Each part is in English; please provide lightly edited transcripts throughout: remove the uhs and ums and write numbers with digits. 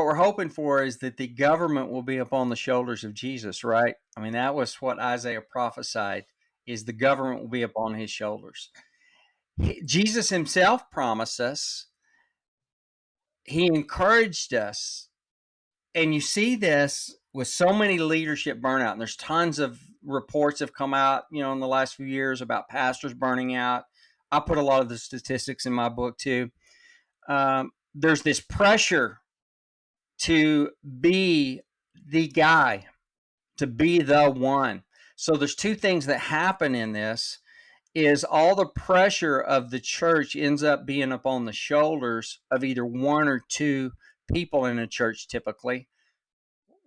we're hoping for is that the government will be upon the shoulders of Jesus, right? I mean, that was what Isaiah prophesied, is the government will be upon his shoulders. Jesus himself promised us, he encouraged us, and you see this with so many leadership burnout. And there's tons of reports have come out, in the last few years about pastors burning out. I put a lot of the statistics in my book too. There's this pressure to be the guy, to be the one. So there's two things that happen in this, is all the pressure of the church ends up being upon the shoulders of either one or two people in a church typically.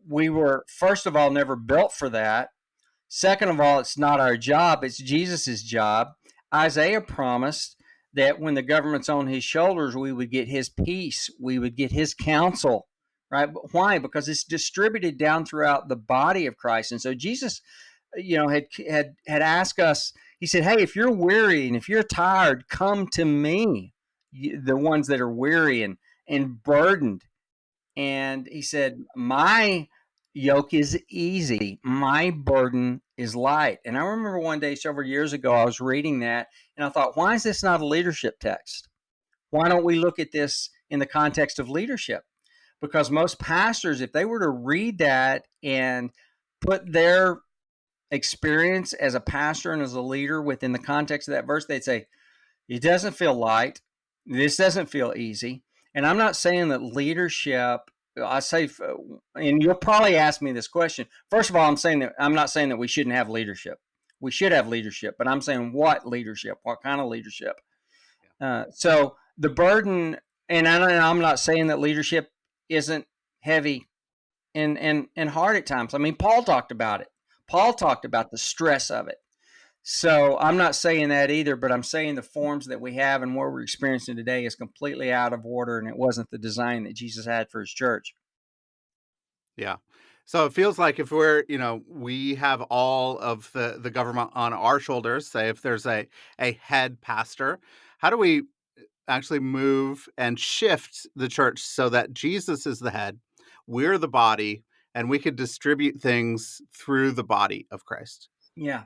We were, first of all, never built for that. Second of all, it's not our job, it's Jesus's job. Isaiah promised that when the government's on his shoulders, we would get his peace, we would get his counsel, right? But why? Because it's distributed down throughout the body of Christ. And so Jesus, had asked us, he said, hey, if you're weary and if you're tired, come to me, the ones that are weary and burdened. And he said, my yoke is easy, my burden is light. And I remember one day several years ago, I was reading that and I thought, why is this not a leadership text? Why don't we look at this in the context of leadership? Because most pastors, if they were to read that and put their experience as a pastor and as a leader within the context of that verse, they'd say, it doesn't feel light. This doesn't feel easy. And I'm not saying that leadership, I say, and you'll probably ask me this question. First of all, I'm not saying that we shouldn't have leadership. We should have leadership, but I'm saying what leadership, what kind of leadership? So the burden, and I'm not saying that leadership isn't heavy and hard at times. I mean, Paul talked about it. Paul talked about the stress of it. So I'm not saying that either, but I'm saying the forms that we have and what we're experiencing today is completely out of order, and it wasn't the design that Jesus had for his church. Yeah. So it feels like if we're, we have all of the government on our shoulders, say if there's a head pastor, how do we actually move and shift the church so that Jesus is the head, we're the body, and we could distribute things through the body of Christ? Yeah.